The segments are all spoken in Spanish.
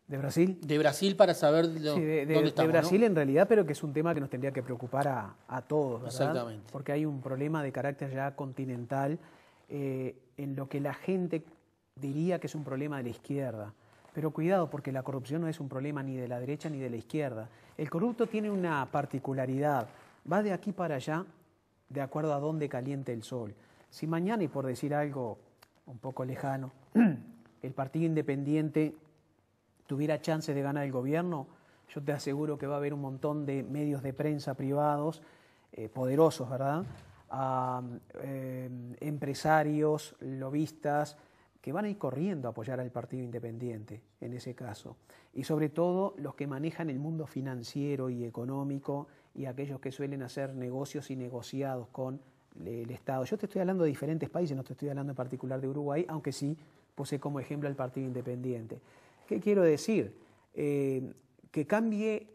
¿De Brasil? De Brasil para saber Sí, dónde estamos, de Brasil, ¿no? en realidad, pero que es un tema que nos tendría que preocupar a todos, ¿verdad? Exactamente. Porque hay un problema de carácter ya continental en lo que la gente diría que es un problema de la izquierda. Pero cuidado, porque la corrupción no es un problema ni de la derecha ni de la izquierda. El corrupto tiene una particularidad, va de aquí para allá de acuerdo a dónde caliente el sol. Si mañana, y por decir algo un poco lejano, el Partido Independiente tuviera chance de ganar el gobierno, yo te aseguro que va a haber un montón de medios de prensa privados, poderosos, ¿verdad? Empresarios, lobistas, que van a ir corriendo a apoyar al Partido Independiente en ese caso. Y sobre todo los que manejan el mundo financiero y económico y aquellos que suelen hacer negocios y negociados con el Estado. Yo te estoy hablando de diferentes países, no te estoy hablando en particular de Uruguay, aunque sí puse como ejemplo al Partido Independiente. ¿Qué quiero decir? Que cambie,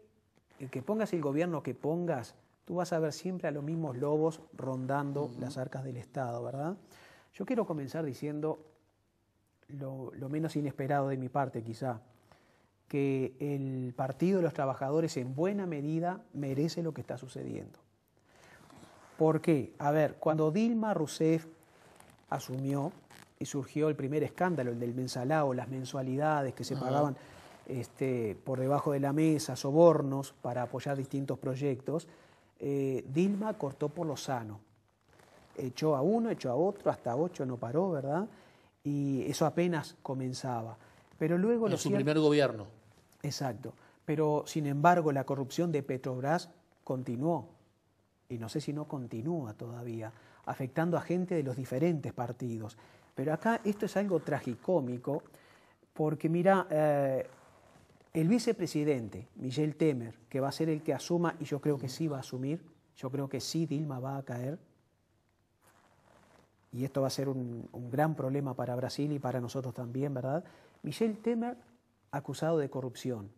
que pongas el gobierno que pongas, tú vas a ver siempre a los mismos lobos rondando las arcas del Estado, ¿verdad? Yo quiero comenzar diciendo lo menos inesperado de mi parte quizá, que el Partido de los Trabajadores en buena medida merece lo que está sucediendo. ¿Por qué? A ver, cuando Dilma Rousseff asumió y surgió el primer escándalo, el del mensalao, las mensualidades que se pagaban por debajo de la mesa, sobornos para apoyar distintos proyectos, Dilma cortó por lo sano. Echó a uno, echó a otro, hasta 8 no paró, ¿verdad? Y eso apenas comenzaba. Pero luego en su primer gobierno. Exacto. Pero, sin embargo, la corrupción de Petrobras continuó. Y no sé si no continúa todavía, afectando a gente de los diferentes partidos. Pero acá esto es algo tragicómico, porque mira, el vicepresidente, Michel Temer, que va a ser el que asuma, y yo creo que sí va a asumir, yo creo que sí Dilma va a caer, y esto va a ser un gran problema para Brasil y para nosotros también, ¿verdad? Michel Temer, acusado de corrupción,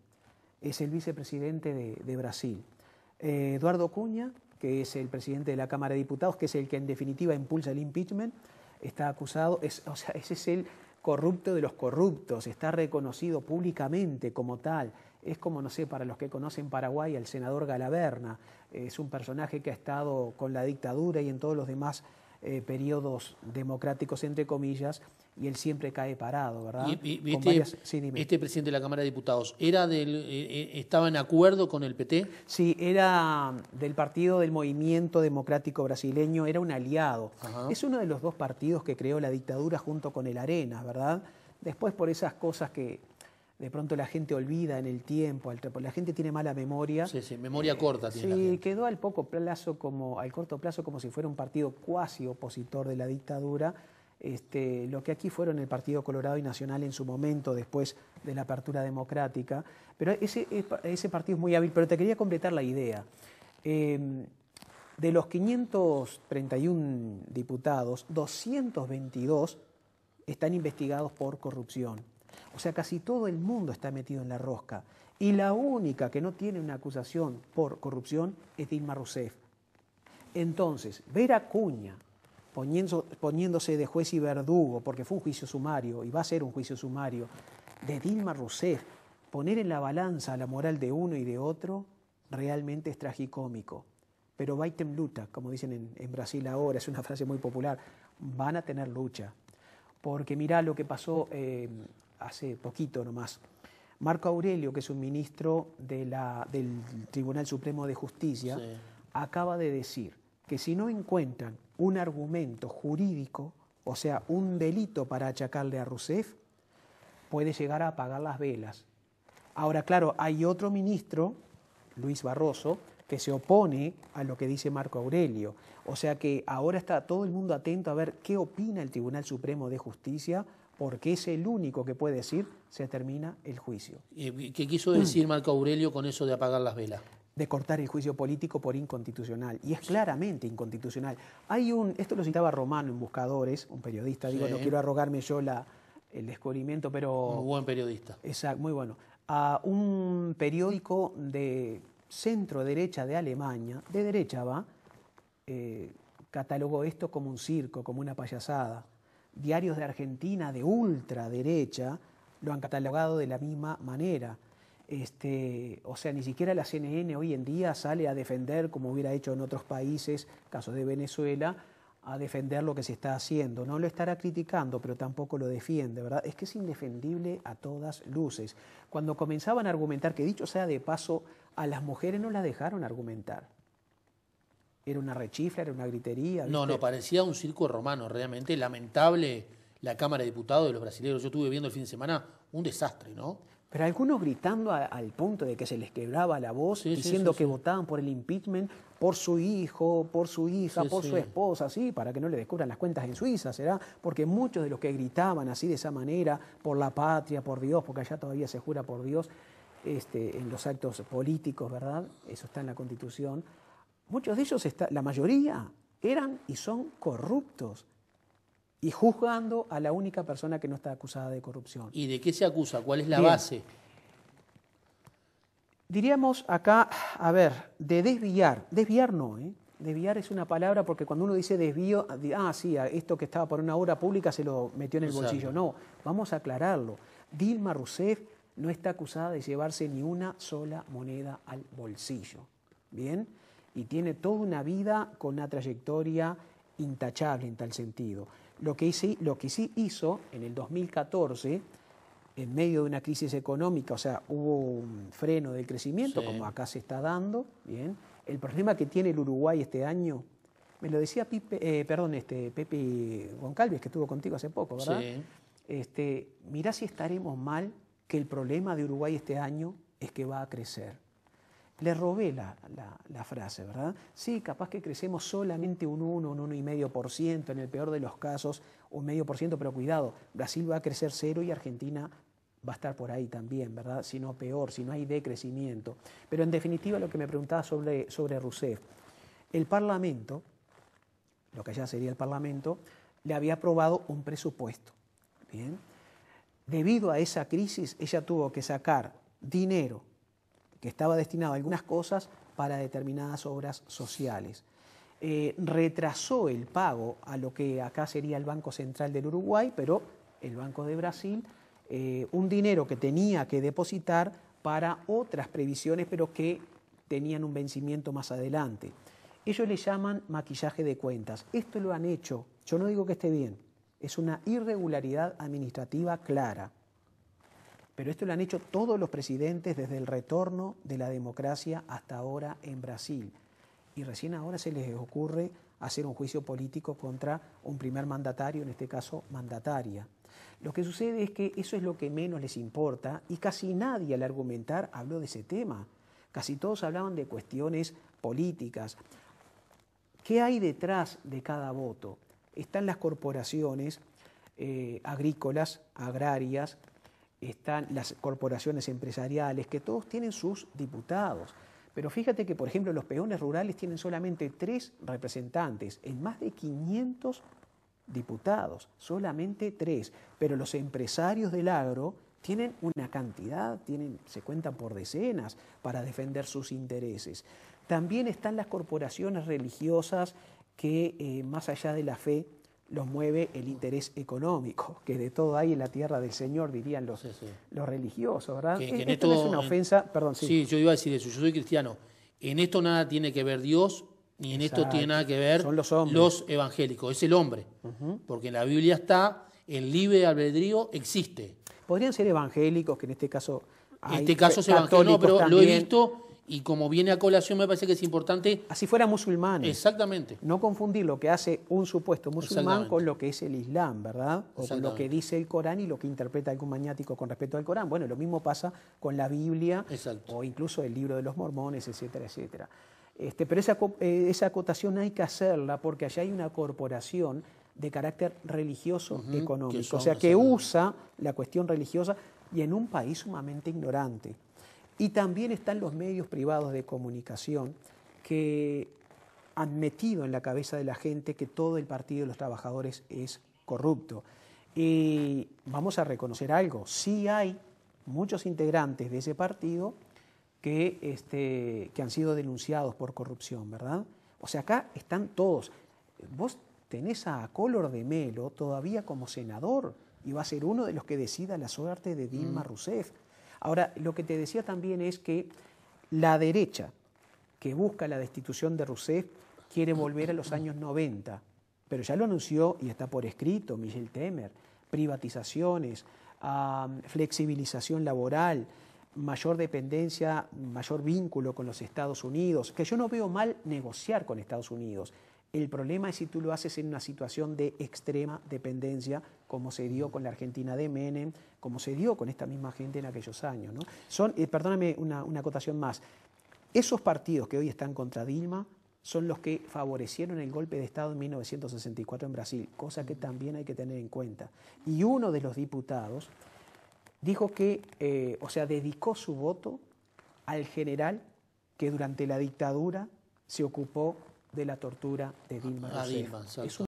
es el vicepresidente de Brasil. Eduardo Cunha, que es el presidente de la Cámara de Diputados, que es el que en definitiva impulsa el impeachment, está acusado, o sea, ese es el corrupto de los corruptos, está reconocido públicamente como tal. Es como, no sé, para los que conocen Paraguay, el senador Galaverna, es un personaje que ha estado con la dictadura y en todos los demás periodos democráticos, entre comillas, y él siempre cae parado, ¿verdad? Sí, este presidente de la Cámara de Diputados, ¿estaba en acuerdo con el PT? Sí, era del partido del Movimiento Democrático Brasileño, era un aliado. Ajá. Es uno de los dos partidos que creó la dictadura junto con el Arenas, ¿verdad? Después por esas cosas que de pronto la gente olvida en el tiempo, la gente tiene mala memoria. Sí, sí, memoria corta tiene la gente. Quedó al corto plazo como si fuera un partido cuasi opositor de la dictadura. Lo que aquí fueron el Partido Colorado y Nacional en su momento, después de la apertura democrática. Pero ese partido es muy hábil, pero te quería completar la idea. De los 531 diputados, 222 están investigados por corrupción. O sea, casi todo el mundo está metido en la rosca. Y la única que no tiene una acusación por corrupción es Dilma Rousseff. Entonces, ver a Cunha poniéndose de juez y verdugo, porque fue un juicio sumario y va a ser un juicio sumario, de Dilma Rousseff, poner en la balanza la moral de uno y de otro, realmente es tragicómico. Pero vai ter luta, como dicen en Brasil ahora, es una frase muy popular, van a tener lucha. Porque mirá lo que pasó hace poquito nomás. Marco Aurelio, que es un ministro del Tribunal Supremo de Justicia, sí, acaba de decir que si no encuentran un argumento jurídico, o sea, un delito para achacarle a Rousseff, puede llegar a apagar las velas. Ahora, claro, hay otro ministro, Luis Barroso, que se opone a lo que dice Marco Aurelio. O sea que ahora está todo el mundo atento a ver qué opina el Tribunal Supremo de Justicia, porque es el único que puede decir se termina el juicio. ¿Qué quiso decir Marco Aurelio con eso de apagar las velas? De cortar el juicio político por inconstitucional. Y es claramente inconstitucional. Esto lo citaba Romano en Buscadores, un periodista, digo, no quiero arrogarme yo el descubrimiento, pero... Muy buen periodista. Exacto, muy bueno. A un periódico de centro-derecha de Alemania, de derecha catalogó esto como un circo, como una payasada. Diarios de Argentina de ultraderecha lo han catalogado de la misma manera. O sea, ni siquiera la CNN hoy en día sale a defender, como hubiera hecho en otros países, caso de Venezuela, a defender lo que se está haciendo. No lo estará criticando, pero tampoco lo defiende, ¿verdad? Es que es indefendible a todas luces. Cuando comenzaban a argumentar, que dicho sea de paso, a las mujeres no las dejaron argumentar. Era una rechifla, era una gritería, ¿viste? No, parecía un circo romano, realmente lamentable la Cámara de Diputados de los brasileños. Yo estuve viendo el fin de semana un desastre, ¿no? Pero algunos gritando al punto de que se les quebraba la voz, diciendo que votaban por el impeachment por su hijo, por su hija, por su esposa, ¿sí? Para que no le descubran las cuentas en Suiza, ¿será? Porque muchos de los que gritaban así de esa manera, por la patria, por Dios, porque allá todavía se jura por Dios, en los actos políticos, ¿verdad? Eso está en la Constitución. Muchos de ellos, la mayoría, eran y son corruptos. Y juzgando a la única persona que no está acusada de corrupción. ¿Y de qué se acusa? ¿Cuál es la base? Diríamos acá, a ver, de desviar. Desviar no, ¿eh? Desviar es una palabra porque cuando uno dice desvío, sí, esto que estaba por una obra pública se lo metió en el bolsillo. No, vamos a aclararlo. Dilma Rousseff no está acusada de llevarse ni una sola moneda al bolsillo. ¿Bien? Y tiene toda una vida con una trayectoria intachable en tal sentido. Lo que sí hizo en el 2014, en medio de una crisis económica, o sea, hubo un freno del crecimiento, como acá se está dando, ¿bien? El problema que tiene el Uruguay este año, me lo decía Pepe Goncalves, que estuvo contigo hace poco, ¿verdad? Sí. Mirá si estaremos mal, que el problema de Uruguay este año es que va a crecer. Le robé la frase, ¿verdad? Sí, capaz que crecemos solamente un 1,5%, en el peor de los casos, 1,5%, pero cuidado, Brasil va a crecer 0 y Argentina va a estar por ahí también, ¿verdad? Si no peor, si no hay decrecimiento. Pero en definitiva lo que me preguntaba sobre Rousseff, el Parlamento, lo que ya sería el Parlamento, le había aprobado un presupuesto, ¿bien? Debido a esa crisis, ella tuvo que sacar dinero que estaba destinado a algunas cosas para determinadas obras sociales. Retrasó el pago a lo que acá sería el Banco Central del Uruguay, pero el Banco de Brasil, un dinero que tenía que depositar para otras previsiones, pero que tenían un vencimiento más adelante. Ellos le llaman maquillaje de cuentas. Esto lo han hecho, yo no digo que esté bien, es una irregularidad administrativa clara. Pero esto lo han hecho todos los presidentes desde el retorno de la democracia hasta ahora en Brasil. Y recién ahora se les ocurre hacer un juicio político contra un primer mandatario, en este caso mandataria. Lo que sucede es que eso es lo que menos les importa y casi nadie al argumentar habló de ese tema. Casi todos hablaban de cuestiones políticas. ¿Qué hay detrás de cada voto? Están las corporaciones agrícolas, agrarias, están las corporaciones empresariales, que todos tienen sus diputados. Pero fíjate que, por ejemplo, los peones rurales tienen solamente 3 representantes en más de 500 diputados, solamente 3. Pero los empresarios del agro tienen una cantidad, se cuentan por decenas para defender sus intereses. También están las corporaciones religiosas que, más allá de la fe, los mueve el interés económico, que de todo hay en la tierra del Señor, dirían los religiosos, ¿verdad? Que esto no es una ofensa, perdón. Sí, yo iba a decir eso, yo soy cristiano. En esto nada tiene que ver Dios, ni en esto tiene nada que ver los evangélicos, es el hombre. Porque en la Biblia está, el libre albedrío existe. Podrían ser evangélicos, que en este caso hay en este caso es evangélico, no, pero también lo he visto. Y como viene a colación, me parece que es importante. Así fueran musulmanes. Exactamente. No confundir lo que hace un supuesto musulmán con lo que es el Islam, ¿verdad? O con lo que dice el Corán y lo que interpreta algún maniático con respecto al Corán. Bueno, lo mismo pasa con la Biblia. Exacto. O incluso el libro de los mormones, etcétera, etcétera. Pero esa acotación hay que hacerla porque allá hay una corporación de carácter religioso económico. O sea, que usa la cuestión religiosa y en un país sumamente ignorante. Y también están los medios privados de comunicación que han metido en la cabeza de la gente que todo el Partido de los Trabajadores es corrupto. Y vamos a reconocer algo, sí hay muchos integrantes de ese partido que han sido denunciados por corrupción, ¿verdad? O sea, acá están todos. Vos tenés a Collor de Mello todavía como senador y va a ser uno de los que decida la suerte de Dilma Rousseff. Ahora, lo que te decía también es que la derecha que busca la destitución de Rousseff quiere volver a los años 90, pero ya lo anunció y está por escrito Michel Temer: privatizaciones, flexibilización laboral, mayor dependencia, mayor vínculo con los Estados Unidos, que yo no veo mal negociar con Estados Unidos. El problema es si tú lo haces en una situación de extrema dependencia, como se dio con la Argentina de Menem, como se dio con esta misma gente en aquellos años, ¿no? Perdóname una acotación más. Esos partidos que hoy están contra Dilma son los que favorecieron el golpe de Estado en 1964 en Brasil, cosa que también hay que tener en cuenta. Y uno de los diputados dijo que, dedicó su voto al general que durante la dictadura se ocupó de la tortura de Dilma Rousseff.